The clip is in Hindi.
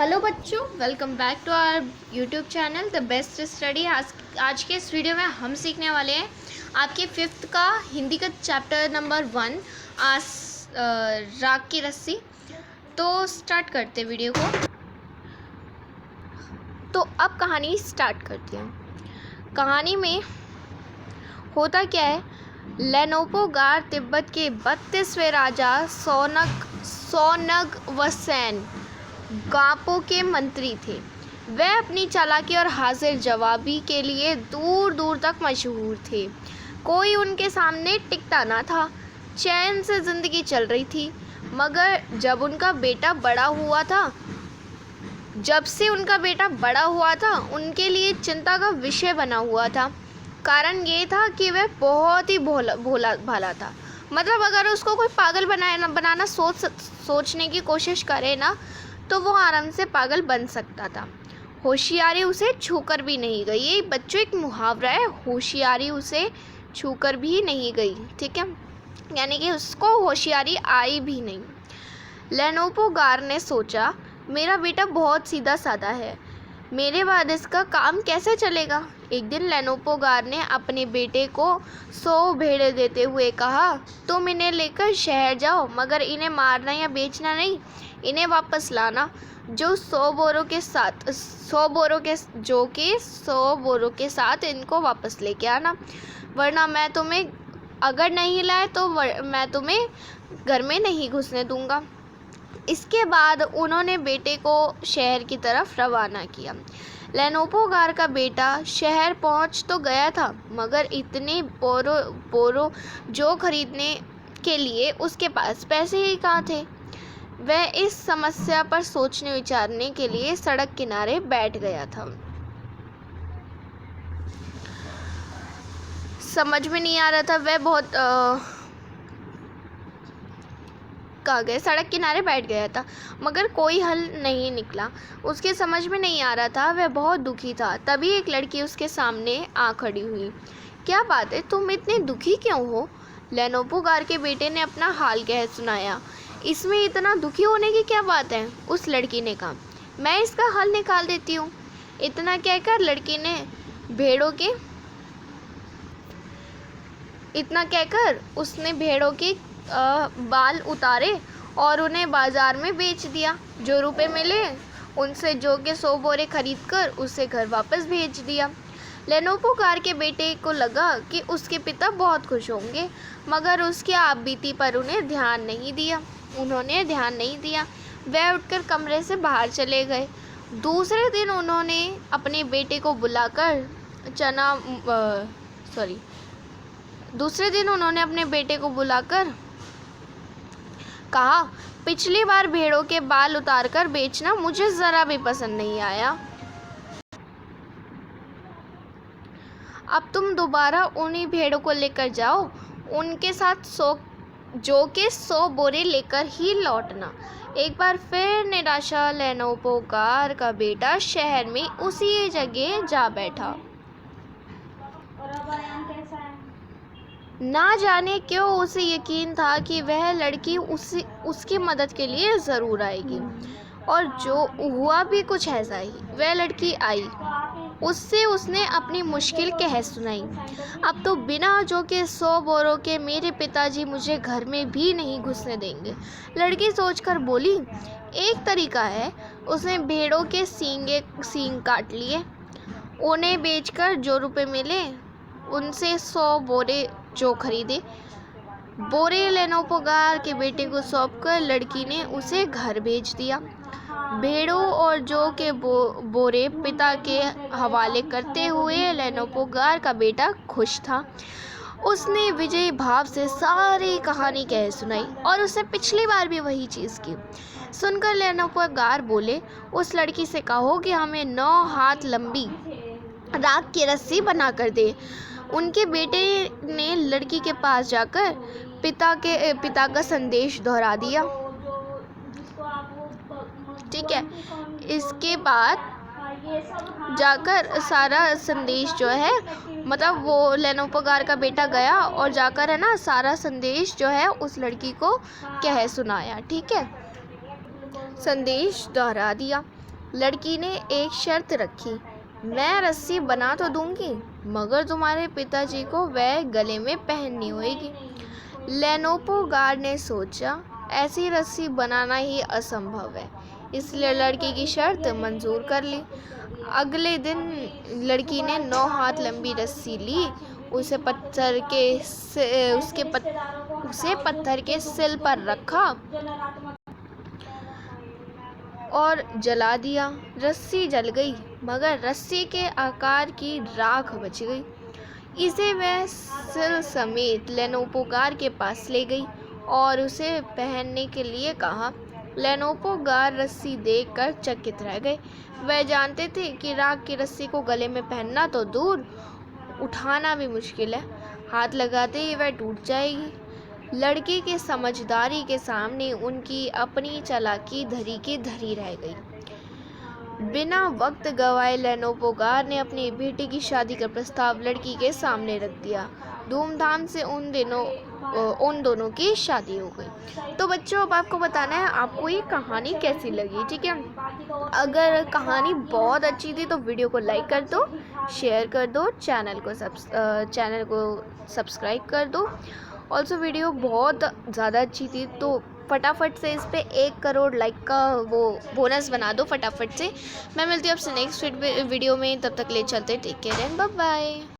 हेलो बच्चों, welcome back to our YouTube channel the best study. आज के इस वीडियो में हम सीखने वाले हैं आपके 5th का हिंदी का चैप्टर नंबर 1 राग की रस्सी। तो स्टार्ट करते वीडियो को। तो अब कहानी स्टार्ट करते हैं। कहानी में होता क्या है, लेनोपो गार तिब्बत के 32वें राजा सोनग वसेन गापो के मंत्री थे। वह अपनी चालाकी और हाजिर जवाबी के लिए दूर दूर तक मशहूर थे। कोई उनके सामने टिकता ना था। चैन से ज़िंदगी चल रही थी। मगर जब उनका बेटा बड़ा हुआ था उनके लिए चिंता का विषय बना हुआ था। कारण ये था कि वह बहुत ही भोला भाला था। मतलब अगर उसको कोई पागल बनाना सोचने की कोशिश करे ना, तो वो आराम से पागल बन सकता था। होशियारी उसे छूकर भी नहीं गई। ये बच्चों एक मुहावरा है, होशियारी उसे छूकर भी नहीं गई। ठीक है, यानी कि उसको होशियारी आई भी नहीं। लेनोपो गार ने सोचा, मेरा बेटा बहुत सीधा साधा है, मेरे बाद इसका काम कैसे चलेगा। एक दिन लेनोपो गार ने अपने बेटे को 100 भेड़ें देते हुए कहा, तुम इन्हें लेकर शहर जाओ, मगर इन्हें मारना या बेचना नहीं, इन्हें वापस लाना। जो 100 बोरों के साथ इनको वापस लेके आना, वरना अगर नहीं लाए तो मैं तुम्हें घर में नहीं घुसने दूंगा। इसके बाद उन्होंने बेटे को शहर की तरफ रवाना किया। लेनोपो गार का बेटा शहर पहुंच तो गया था, मगर इतने बोरों जो खरीदने के लिए उसके पास पैसे ही कहाँ थे। वह इस समस्या पर सोचने विचारने के लिए सड़क किनारे बैठ गया था। समझ में नहीं आ रहा था, वह बहुत सड़क किनारे बैठ गया था, मगर कोई हल नहीं निकला। उसके समझ में नहीं आ रहा था, वह बहुत दुखी था। तभी एक लड़की उसके सामने आ खड़ी हुई। क्या बात है, तुम इतने दुखी क्यों हो? लेनोपो गार के बेटे ने अपना हाल कह सुनाया। इसमें इतना दुखी होने की क्या बात है? उस लड़की ने कहा, मैं इसका हल निकाल देती हूँ। इतना कहकर उसने भेड़ों के बाल उतारे और उन्हें बाजार में बेच दिया। जो रुपए मिले उनसे जो के 100 बोरे खरीद कर उसे घर वापस भेज दिया। लेनोपो गार के बेटे को लगा कि उसके पिता बहुत खुश होंगे, मगर उसकी आपबीती पर उन्होंने ध्यान नहीं दिया। वह उठकर कमरे से बाहर चले गए। दूसरे दिन उन्होंने अपने बेटे को बुलाकर कहा, पिछली बार भेड़ों के बाल उतारकर बेचना मुझे ज़रा भी पसंद नहीं आया। अब तुम दोबारा उन्हीं भेड़ों को लेकर जाओ, उनके साथ 100 बोरे लेकर ही लौटना। एक बार फिर निराशा लेनोपो गार का बेटा शहर में उसी जगह जा बैठा। ना जाने क्यों उसे यकीन था कि वह लड़की उसकी मदद के लिए ज़रूर आएगी, और जो हुआ भी कुछ ऐसा ही। वह लड़की आई, उसने अपनी मुश्किल कह सुनाई। अब तो बिना जो के 100 बोरों के मेरे पिताजी मुझे घर में भी नहीं घुसने देंगे। लड़की सोचकर बोली, एक तरीका है। उसने भेड़ों के सींग काट लिए। उन्हें बेचकर जो रुपए मिले उनसे 100 बोरे जो खरीदे। बोरे लेनोपो गार के बेटे को सौंपकर लड़की ने उसे घर भेज दिया। भेड़ों और जौ के बोरे पिता के हवाले करते हुए लेनोपो गार का बेटा खुश था। उसने विजयी भाव से सारी कहानी कह सुनाई, और उसने पिछली बार भी वही चीज़ की। सुनकर लेनोपो गार बोले, उस लड़की से कहो कि हमें 9 हाथ लंबी राग की रस्सी बना कर दे। उनके बेटे ने लड़की के पास जाकर पिता का संदेश दोहरा दिया। ठीक है, इसके बाद जाकर सारा संदेश जो है, मतलब वो लेनोपो गार का बेटा गया और जाकर सारा संदेश जो है उस लड़की को कह सुनाया। ठीक है, संदेश दोहरा दिया। लड़की ने एक शर्त रखी, मैं रस्सी बना तो दूंगी मगर तुम्हारे पिताजी को वह गले में पहननी होगी। लेनोपोगार ने सोचा, ऐसी रस्सी बनाना ही असंभव है, इसलिए लड़की की शर्त मंजूर कर ली। अगले दिन लड़की ने 9 हाथ लंबी रस्सी ली, उसे पत्थर के सिल पर रखा और जला दिया। रस्सी जल गई मगर रस्सी के आकार की राख बच गई। इसे वह सिल समेत लेनोपोगार के पास ले गई और उसे पहनने के लिए कहा। लेनोपोगार रस्सी देखकर चकित रह गए। वह जानते थे कि राख की रस्सी को गले में पहनना तो दूर, उठाना भी मुश्किल है। हाथ लगाते ही वह टूट जाएगी। लड़की की समझदारी के सामने उनकी अपनी चालाकी धरी की धरी रह गई। बिना वक्त गवाए लेनोपोगार ने अपनी बेटी की शादी का प्रस्ताव लड़की के सामने रख दिया। धूमधाम से उन दोनों की शादी हो गई। तो बच्चों, अब आपको बताना है आपको ये कहानी कैसी लगी, ठीक है। अगर कहानी बहुत अच्छी थी तो वीडियो को लाइक कर दो, शेयर कर दो, चैनल को सब्सक्राइब कर दो। ऑल्सो वीडियो बहुत ज़्यादा अच्छी थी तो फटाफट से इस पे 1 करोड़ लाइक का वो बोनस बना दो फटाफट से। मैं मिलती हूँ आपसे नेक्स्ट वीडियो में, तब तक ले चलते take care and bye bye.